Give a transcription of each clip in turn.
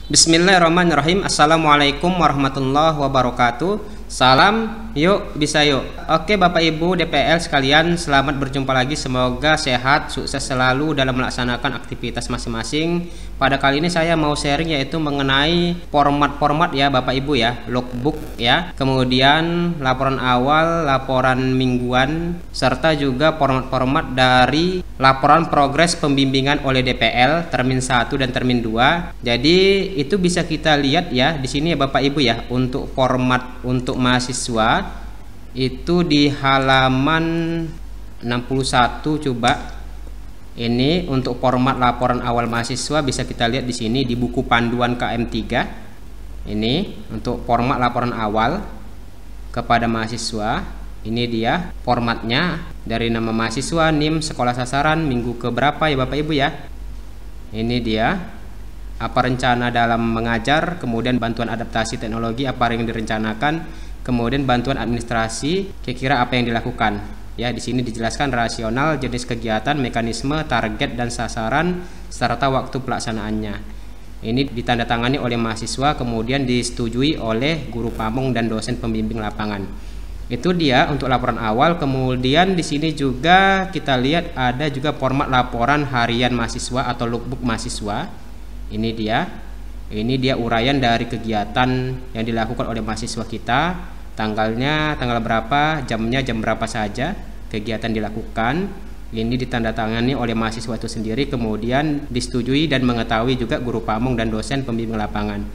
Bismillahirrahmanirrahim. Assalamualaikum warahmatullahi wabarakatuh. Salam yuk bisa yuk. Oke Bapak Ibu DPL sekalian, selamat berjumpa lagi. Semoga sehat, sukses selalu dalam melaksanakan aktivitas masing-masing. Pada kali ini saya mau sharing yaitu mengenai format-format ya Bapak Ibu ya, logbook ya, kemudian laporan awal, laporan mingguan, serta juga format-format dari laporan progres pembimbingan oleh DPL Termin 1 dan Termin 2. Jadi itu bisa kita lihat ya di sini ya Bapak Ibu ya, untuk format untuk mahasiswa itu di halaman 61. Coba ini untuk format laporan awal mahasiswa bisa kita lihat di sini di buku panduan KM3. Ini untuk format laporan awal kepada mahasiswa. Ini dia formatnya, dari nama mahasiswa, NIM, sekolah sasaran, minggu keberapa ya Bapak Ibu ya. Ini dia apa rencana dalam mengajar, kemudian bantuan adaptasi teknologi apa yang direncanakan, kemudian bantuan administrasi kira-kira apa yang dilakukan. Ya, di sini dijelaskan rasional, jenis kegiatan, mekanisme, target dan sasaran serta waktu pelaksanaannya. Ini ditandatangani oleh mahasiswa kemudian disetujui oleh guru pamong dan dosen pembimbing lapangan. Itu dia untuk laporan awal. Kemudian di sini juga kita lihat ada juga format laporan harian mahasiswa atau logbook mahasiswa. Ini dia uraian dari kegiatan yang dilakukan oleh mahasiswa kita, tanggalnya tanggal berapa, jamnya jam berapa saja kegiatan dilakukan. Ini ditandatangani oleh mahasiswa itu sendiri, kemudian disetujui dan mengetahui juga guru pamong dan dosen pembimbing lapangan.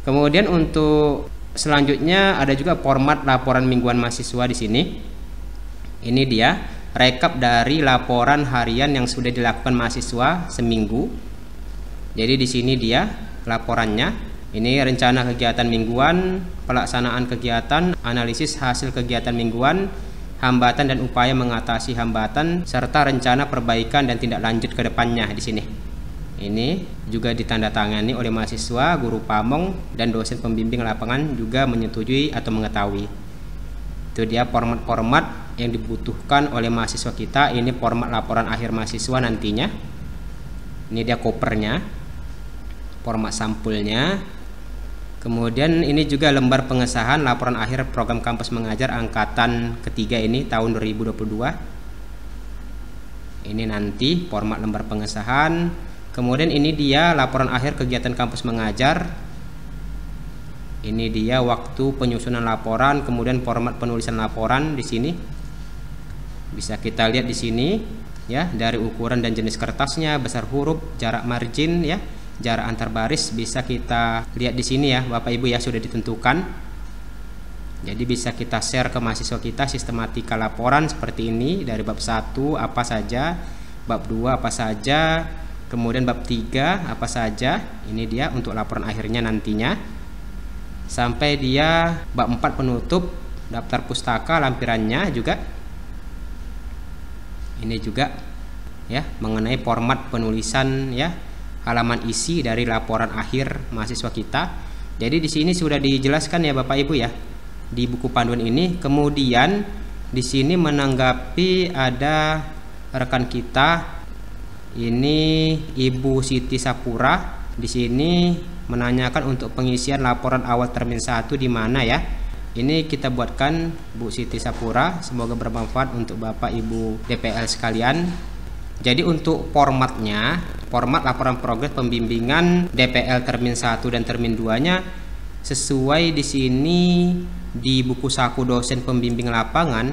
Kemudian untuk selanjutnya ada juga format laporan mingguan mahasiswa di sini. Ini dia rekap dari laporan harian yang sudah dilakukan mahasiswa seminggu. Jadi di sini dia laporannya. Ini rencana kegiatan mingguan, pelaksanaan kegiatan, analisis hasil kegiatan mingguan, hambatan dan upaya mengatasi hambatan, serta rencana perbaikan dan tindak lanjut ke depannya di sini. Ini juga ditandatangani oleh mahasiswa, guru pamong dan dosen pembimbing lapangan juga menyetujui atau mengetahui. Itu dia format-format yang dibutuhkan oleh mahasiswa kita. Ini format laporan akhir mahasiswa nantinya. Ini dia kopernya, format sampulnya. Kemudian ini juga lembar pengesahan laporan akhir program kampus mengajar angkatan ketiga ini tahun 2022. Ini nanti format lembar pengesahan. Kemudian ini dia laporan akhir kegiatan kampus mengajar. Ini dia waktu penyusunan laporan, kemudian format penulisan laporan di sini. Bisa kita lihat di sini ya, dari ukuran dan jenis kertasnya, besar huruf, jarak margin ya, jarak antar baris bisa kita lihat di sini ya Bapak Ibu ya, sudah ditentukan. Jadi bisa kita share ke mahasiswa kita sistematika laporan seperti ini, dari bab 1 apa saja, bab 2 apa saja, kemudian bab 3 apa saja. Ini dia untuk laporan akhirnya nantinya. Sampai dia bab 4 penutup, daftar pustaka lampirannya juga. Ini juga ya mengenai format penulisan ya, halaman isi dari laporan akhir mahasiswa kita. Jadi di sini sudah dijelaskan ya Bapak Ibu ya di buku panduan ini. Kemudian di sini menanggapi ada rekan kita ini Ibu Siti Sapura, di sini menanyakan untuk pengisian laporan awal termin 1 di mana ya. Ini kita buatkan Bu Siti Sapura, semoga bermanfaat untuk Bapak Ibu DPL sekalian. Jadi untuk formatnya, format laporan progres pembimbingan DPL Termin 1 dan Termin 2-nya sesuai di sini di buku saku dosen pembimbing lapangan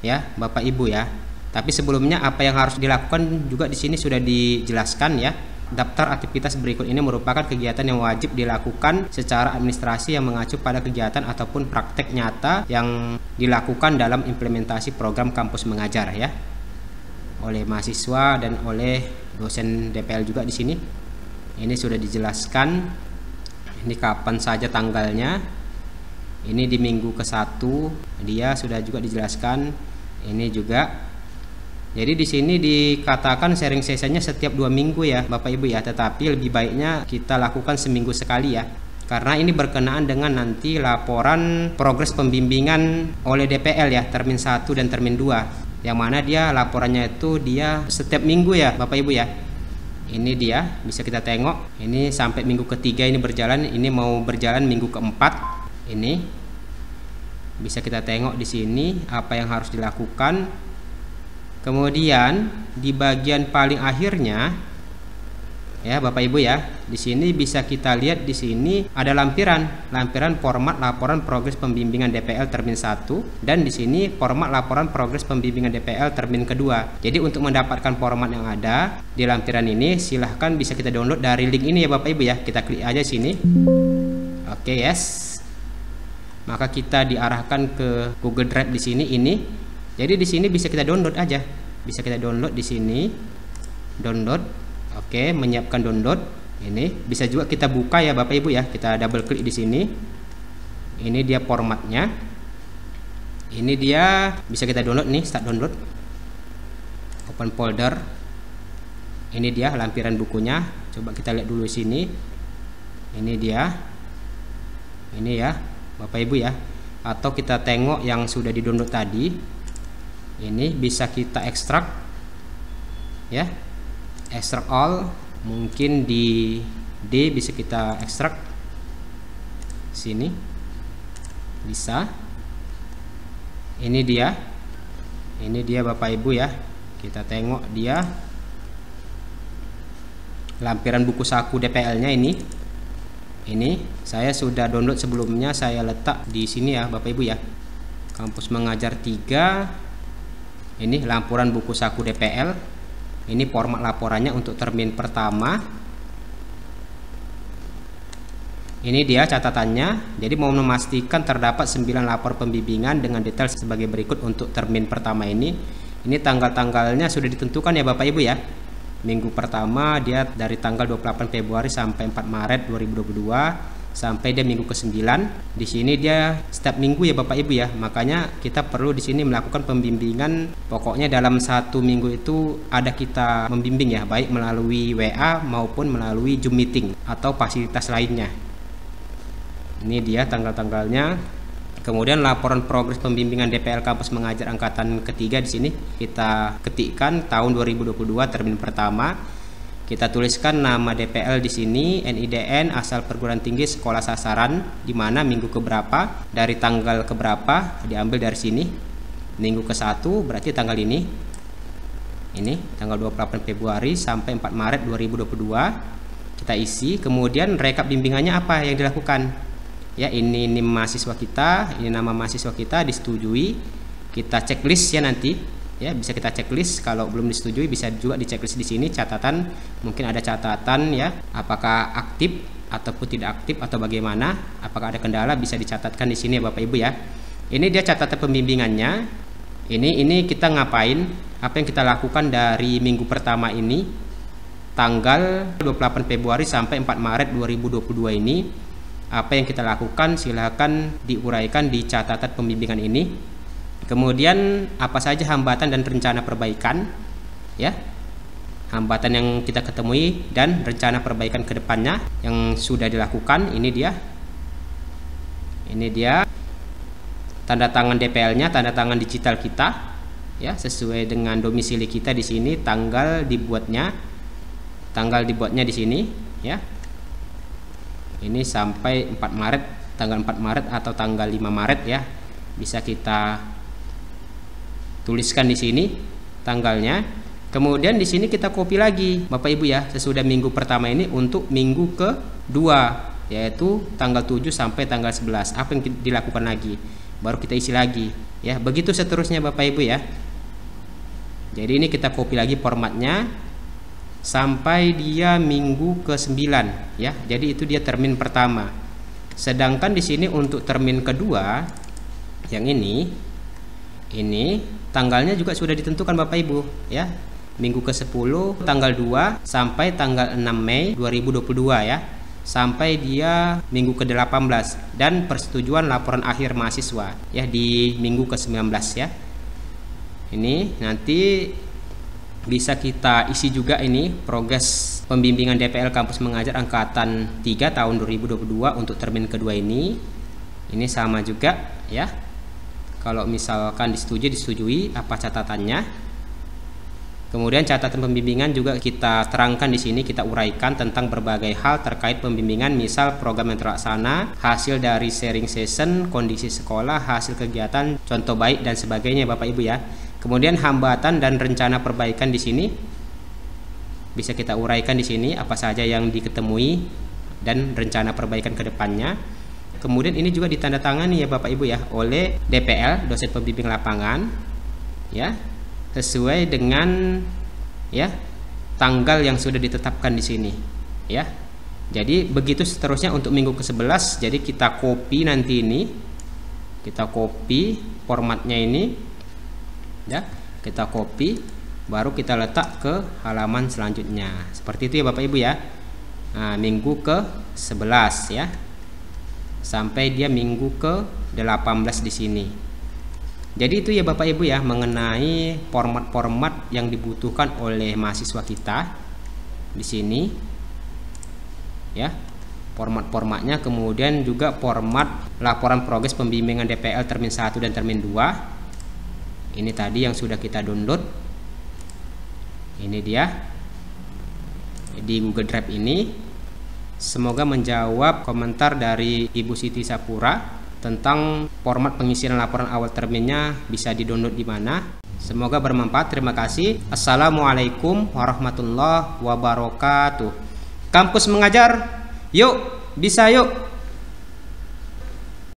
ya Bapak Ibu ya. Tapi sebelumnya apa yang harus dilakukan juga di sini sudah dijelaskan ya. Daftar aktivitas berikut ini merupakan kegiatan yang wajib dilakukan secara administrasi yang mengacu pada kegiatan ataupun praktek nyata yang dilakukan dalam implementasi program kampus mengajar ya, oleh mahasiswa dan oleh dosen DPL juga di sini. Ini sudah dijelaskan. Ini kapan saja tanggalnya. Ini di minggu ke-1 dia sudah juga dijelaskan. Ini juga. Jadi di sini dikatakan sharing sessionnya setiap 2 minggu ya Bapak Ibu ya, tetapi lebih baiknya kita lakukan seminggu sekali ya. Karena ini berkenaan dengan nanti laporan progres pembimbingan oleh DPL ya, Termin 1 dan Termin 2. Yang mana dia laporannya itu dia setiap minggu ya Bapak Ibu ya. Ini dia, bisa kita tengok. Ini sampai minggu ketiga ini berjalan. Ini mau berjalan minggu keempat. Ini bisa kita tengok di sini apa yang harus dilakukan. Kemudian di bagian paling akhirnya, ya Bapak Ibu ya, di sini bisa kita lihat di sini ada lampiran format laporan progres pembimbingan DPL termin 1, dan di sini format laporan progres pembimbingan DPL termin kedua. Jadi untuk mendapatkan format yang ada di lampiran ini, silahkan bisa kita download dari link ini ya Bapak Ibu ya. Kita klik aja sini. Oke, yes. Maka kita diarahkan ke Google Drive di sini ini. Jadi di sini bisa kita download aja. Bisa kita download di sini. Download. Oke, menyiapkan download. Ini bisa juga kita buka ya Bapak Ibu ya. Kita double klik di sini. Ini dia formatnya. Ini dia, bisa kita download nih, start download. Open folder. Ini dia lampiran bukunya. Coba kita lihat dulu sini. Ini dia. Ini ya Bapak Ibu ya. Atau kita tengok yang sudah di-download tadi. Ini bisa kita ekstrak ya. Extract all, mungkin di D bisa kita ekstrak sini, bisa. Ini dia Bapak Ibu ya, kita tengok dia lampiran buku saku DPL nya ini saya sudah download sebelumnya, saya letak di sini ya Bapak Ibu ya. Kampus Mengajar 3, ini lampiran buku saku DPL. Ini format laporannya untuk termin pertama. Ini dia catatannya. Jadi mau memastikan terdapat 9 lapor pembimbingan dengan detail sebagai berikut untuk termin pertama ini. Ini tanggal-tanggalnya sudah ditentukan ya Bapak Ibu ya. Minggu pertama dia dari tanggal 28 Februari sampai 4 Maret 2022. Sampai dia minggu ke-9. Di sini dia setiap minggu ya Bapak Ibu ya. Makanya kita perlu di sini melakukan pembimbingan. Pokoknya dalam 1 minggu itu ada kita membimbing ya, baik melalui WA maupun melalui Zoom meeting atau fasilitas lainnya. Ini dia tanggal-tanggalnya. Kemudian laporan progres pembimbingan DPL Kampus Mengajar angkatan ketiga di sini kita ketikkan tahun 2022 termin pertama. Kita tuliskan nama DPL di sini, NIDN, asal perguruan tinggi, sekolah sasaran, di mana minggu keberapa, dari tanggal keberapa, diambil dari sini. Minggu ke-1 berarti tanggal ini. Ini tanggal 28 Februari sampai 4 Maret 2022. Kita isi, kemudian rekap bimbingannya apa yang dilakukan. Ya, ini mahasiswa kita, ini nama mahasiswa kita disetujui. Kita checklist ya nanti. Ya, bisa kita checklist. Kalau belum disetujui bisa juga di checklist di sini catatan, mungkin ada catatan ya, apakah aktif ataupun tidak aktif atau bagaimana, apakah ada kendala bisa dicatatkan di sini ya Bapak Ibu ya. Ini dia catatan pembimbingannya. Ini kita ngapain, apa yang kita lakukan dari minggu pertama ini tanggal 28 Februari sampai 4 Maret 2022 ini. Apa yang kita lakukan silahkan diuraikan di catatan pembimbingan ini. Kemudian apa saja hambatan dan rencana perbaikan ya, hambatan yang kita ketemui dan rencana perbaikan ke depannya yang sudah dilakukan. Ini dia tanda tangan DPL-nya, tanda tangan digital kita ya, sesuai dengan domisili kita di sini, tanggal dibuatnya di sini ya. Ini sampai 4 Maret, tanggal 4 Maret atau tanggal 5 Maret ya, bisa kita tuliskan di sini tanggalnya. Kemudian di sini kita copy lagi Bapak Ibu ya, sesudah minggu pertama ini untuk minggu kedua, yaitu tanggal 7 sampai tanggal 11. Apa yang dilakukan lagi, baru kita isi lagi ya. Begitu seterusnya Bapak Ibu ya. Jadi ini kita copy lagi formatnya sampai dia minggu ke-9 ya. Jadi itu dia termin pertama. Sedangkan di sini untuk termin kedua yang ini tanggalnya juga sudah ditentukan Bapak Ibu ya. Minggu ke-10 tanggal 2 sampai tanggal 6 Mei 2022 ya. Sampai dia minggu ke-18 dan persetujuan laporan akhir mahasiswa ya di minggu ke-19 ya. Ini nanti bisa kita isi juga ini progres pembimbingan DPL Kampus Mengajar angkatan 3 tahun 2022 untuk termin kedua ini. Ini sama juga ya. Kalau misalkan disetujui, apa catatannya. Kemudian catatan pembimbingan juga kita terangkan di sini, kita uraikan tentang berbagai hal terkait pembimbingan, misal program yang terlaksana, hasil dari sharing session, kondisi sekolah, hasil kegiatan, contoh baik dan sebagainya Bapak Ibu ya. Kemudian hambatan dan rencana perbaikan di sini bisa kita uraikan di sini apa saja yang diketemui dan rencana perbaikan ke depannya. Kemudian ini juga ditandatangani ya Bapak Ibu ya oleh DPL, dosen pembimbing lapangan ya, sesuai dengan ya tanggal yang sudah ditetapkan di sini ya. Jadi begitu seterusnya untuk minggu ke-11. Jadi kita copy nanti ini, kita copy formatnya ini ya, kita copy baru kita letak ke halaman selanjutnya seperti itu ya Bapak Ibu ya. Nah, minggu ke-11 ya sampai dia minggu ke-18 di sini. Jadi itu ya Bapak Ibu ya mengenai format-format yang dibutuhkan oleh mahasiswa kita di sini ya, format-formatnya. Kemudian juga format laporan progres pembimbingan DPL termin 1 dan termin 2. Ini tadi yang sudah kita download. Ini dia di Google Drive ini. Semoga menjawab komentar dari Ibu Siti Sapura tentang format pengisian laporan awal terminnya bisa di-download di mana. Semoga bermanfaat. Terima kasih. Assalamualaikum warahmatullahi wabarakatuh. Kampus mengajar, yuk bisa yuk.